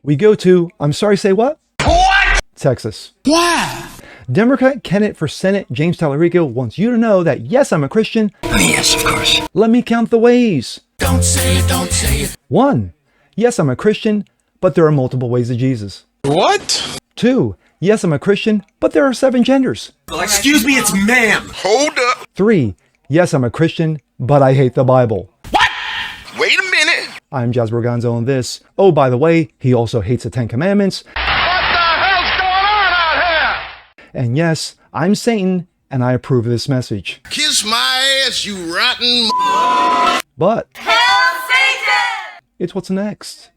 We go to, I'm sorry, say what? What? Texas. Why? Democrat candidate for Senate James Talarico wants you to know that yes, I'm a Christian. Yes, of course. Let me count the ways. Don't say it, don't say it. 1. Yes, I'm a Christian, but there are multiple ways to Jesus. What? 2. Yes, I'm a Christian, but there are 7 genders. Excuse me, it's ma'am. Hold up. 3. Yes, I'm a Christian, but I hate the Bible. What? Wait a minute. I'm Jazz Borganzo on this. Oh, by the way, he also hates the 10 Commandments. What the hell's going on out here? And yes, I'm Satan, and I approve of this message. Kiss my ass, you rotten. But Hail Satan! it's what's next.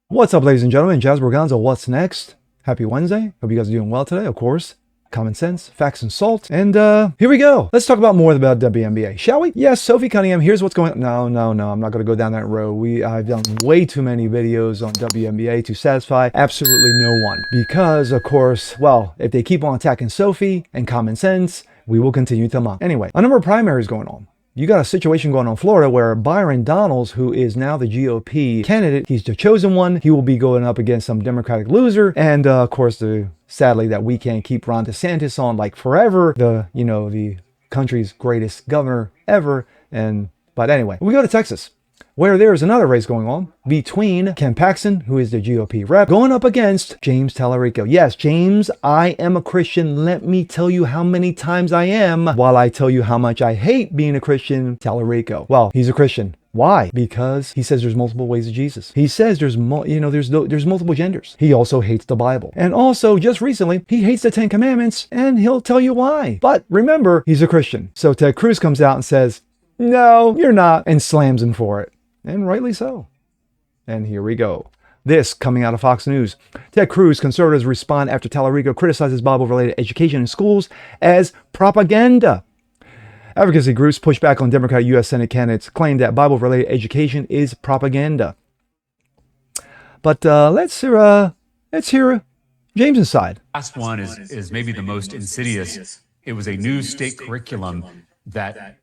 What's up, ladies and gentlemen? Jazz Borganzo, what's next? Happy Wednesday. Hope you guys are doing well today, of course. Common sense, facts, and salt. And here we go. Let's talk about more about WNBA, shall we? Yes, Sophie Cunningham, here's what's going on. No, I'm not going to go down that road. I've done way too many videos on WNBA to satisfy absolutely no one. Because, of course, well, if they keep on attacking Sophie and common sense, we will continue to mock. Anyway, a number of primaries going on. You got a situation going on in Florida where Byron Donalds, who is now the GOP candidate, he's the chosen one. He will be going up against some Democratic loser. And of course, sadly that we can't keep Ron DeSantis on like forever, the country's greatest governor ever. But anyway, we go to Texas, where there's another race going on between Ken Paxton, who is the GOP rep, going up against James Talarico. Yes, James, I am a Christian. Let me tell you how many times I am while I tell you how much I hate being a Christian. Talarico. Well, he's a Christian. Why? Because he says there's multiple ways of Jesus. He says there's multiple genders. He also hates the Bible. And also, just recently, he hates the 10 Commandments, and he'll tell you why. But remember, he's a Christian. So Ted Cruz comes out and says, no, you're not, and slams him for it. And rightly so. And here we go. This coming out of Fox News. Ted Cruz, conservatives respond after Talarico criticizes Bible-related education in schools as propaganda. Advocacy groups push back on Democratic U.S. Senate candidates, claim that Bible-related education is propaganda. But let's hear James's side. Last one is maybe the most insidious. It was a new state curriculum that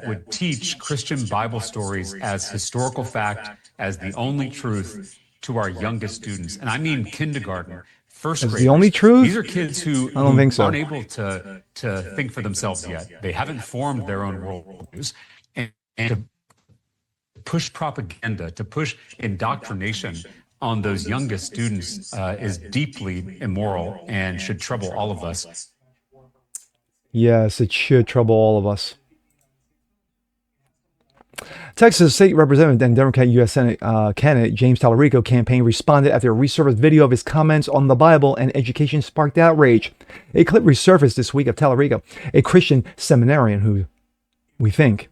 would teach Christian Bible stories as historical fact, as the only truth to our youngest students. And I mean kindergarten, first graders. The only truth? These are kids who I don't think so. aren't able to think for themselves yet. They haven't formed their own worldviews. And to push propaganda, to push indoctrination on those youngest students is deeply immoral and should trouble all of us. Yes, it should trouble all of us. Texas State Representative and Democrat U.S. Senate candidate James Talarico campaign responded after a resurfaced video of his comments on the Bible and education sparked outrage. A clip resurfaced this week of Talarico, a Christian seminarian who, we think,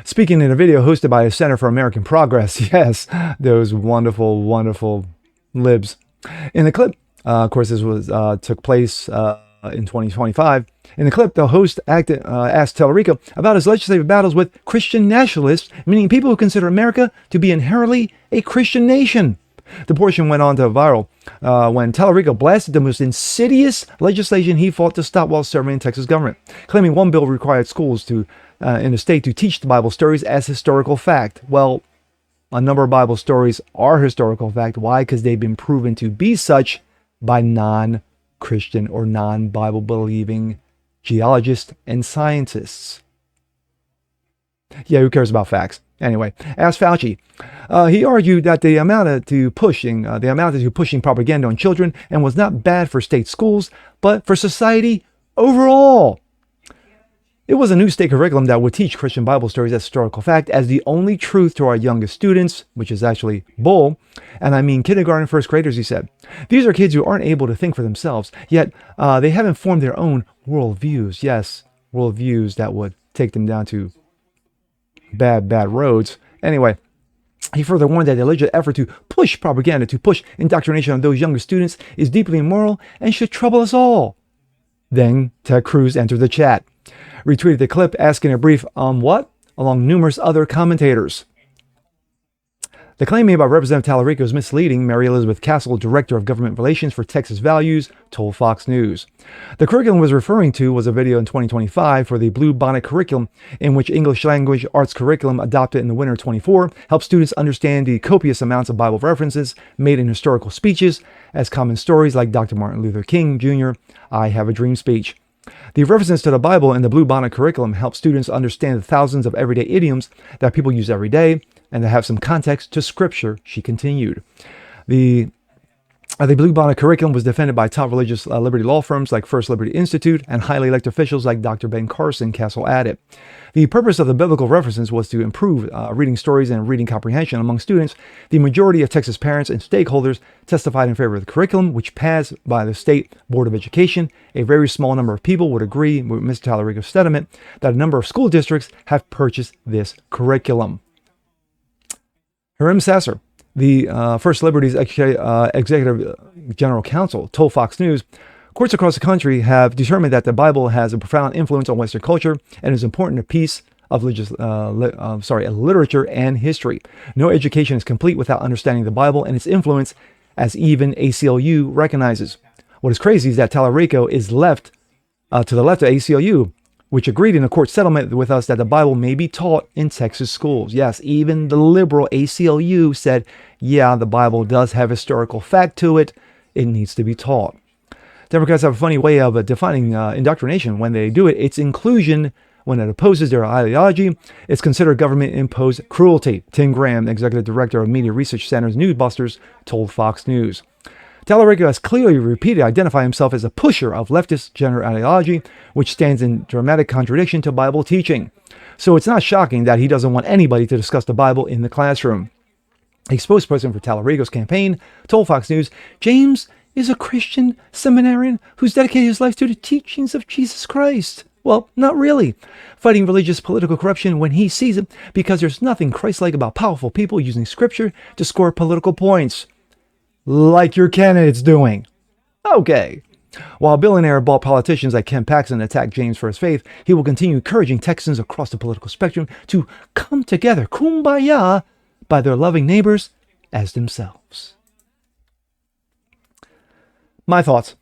speaking in a video hosted by the Center for American Progress. Yes, those wonderful, wonderful libs. In the clip, of course, this was took place in 2025. In the clip, the host asked Talarico about his legislative battles with Christian nationalists, meaning people who consider America to be inherently a Christian nation. The portion went on to viral when Talarico blasted the most insidious legislation he fought to stop while serving in Texas government, claiming one bill required schools in the state to teach the Bible stories as historical fact. Well, a number of Bible stories are historical fact. Why? Because they've been proven to be such by non-Christian or non-Bible believing geologists and scientists. Yeah, who cares about facts? Anyway, ask Fauci. He argued that they amounted to pushing propaganda on children and was not bad for state schools, but for society overall. It was a new state curriculum that would teach Christian Bible stories as historical fact as the only truth to our youngest students, which is actually bull. And I mean kindergarten, first graders, he said. These are kids who aren't able to think for themselves, yet they haven't formed their own worldviews. Yes, worldviews that would take them down to bad roads. Anyway, he further warned that the alleged effort to push propaganda, to push indoctrination on those younger students is deeply immoral and should trouble us all. Then Ted Cruz entered the chat, retweeted the clip asking a brief what? Along numerous other commentators. The claim made by Representative Talarico is misleading, Mary Elizabeth Castle, Director of Government Relations for Texas Values, told Fox News. The curriculum was referring to was a video in 2025 for the Blue Bonnet curriculum, in which English language arts curriculum adopted in the winter 24 helped students understand the copious amounts of Bible references made in historical speeches as common stories like Dr. Martin Luther King Jr. I Have a Dream speech. The references to the Bible in the Blue Bonnet curriculum help students understand the thousands of everyday idioms that people use every day and to have some context to Scripture, she continued. The Blue Bonnet curriculum was defended by top religious liberty law firms like First Liberty Institute and highly elected officials like Dr. Ben Carson, Castle added. The purpose of the biblical references was to improve reading stories and reading comprehension among students. The majority of Texas parents and stakeholders testified in favor of the curriculum, which passed by the State Board of Education. A very small number of people would agree with Mr. Talarico's sentiment that a number of school districts have purchased this curriculum. Hiram Sasser, the First Liberty's Executive General Counsel, told Fox News, courts across the country have determined that the Bible has a profound influence on Western culture and is an important piece of literature and history. No education is complete without understanding the Bible and its influence, as even ACLU recognizes. What is crazy is that Talarico is to the left of ACLU, which agreed in a court settlement with us that the Bible may be taught in Texas schools. Yes, even the liberal ACLU said, yeah, the Bible does have historical fact to it. It needs to be taught. Democrats have a funny way of defining indoctrination. When they do it, it's inclusion. When it opposes their ideology, it's considered government-imposed cruelty. Tim Graham, executive director of Media Research Center's Newsbusters, told Fox News. Talarico has clearly repeatedly identified himself as a pusher of leftist gender ideology, which stands in dramatic contradiction to Bible teaching. So it's not shocking that he doesn't want anybody to discuss the Bible in the classroom. A spokesperson for Talarico's campaign told Fox News, James is a Christian seminarian who's dedicated his life to the teachings of Jesus Christ. Well, not really. Fighting religious political corruption when he sees it, because there's nothing Christ-like about powerful people using scripture to score political points. Like your candidate's doing. Okay. While billionaire bought politicians like Ken Paxton attack James for his faith, he will continue encouraging Texans across the political spectrum to come together, kumbaya, by their loving neighbors as themselves. My thoughts.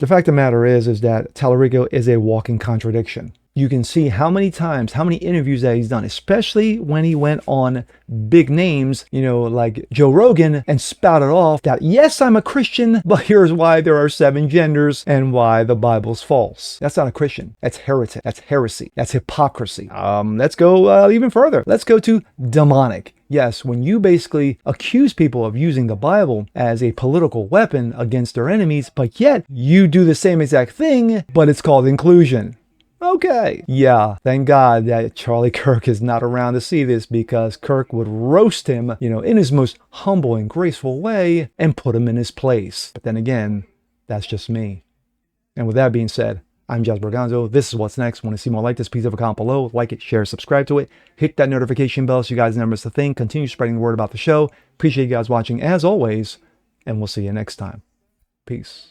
The fact of the matter is that Talarico is a walking contradiction. You can see how many times, how many interviews that he's done, especially when he went on big names, like Joe Rogan, and spouted off that, yes, I'm a Christian, but here's why there are 7 genders and why the Bible's false. That's not a Christian. That's heretic. That's heresy. That's hypocrisy. Let's go even further. Let's go to demonic. Yes, when you basically accuse people of using the Bible as a political weapon against their enemies, but yet you do the same exact thing, but it's called inclusion. Okay. Yeah, thank God that Charlie Kirk is not around to see this, because Kirk would roast him, in his most humble and graceful way and put him in his place. But then again, that's just me. And with that being said, I'm Jasper Gonzo. This is What's Next. Want to see more like this? Please leave a comment below. Like it, share, subscribe to it. Hit that notification bell so you guys never miss a thing. Continue spreading the word about the show. Appreciate you guys watching as always, and we'll see you next time. Peace.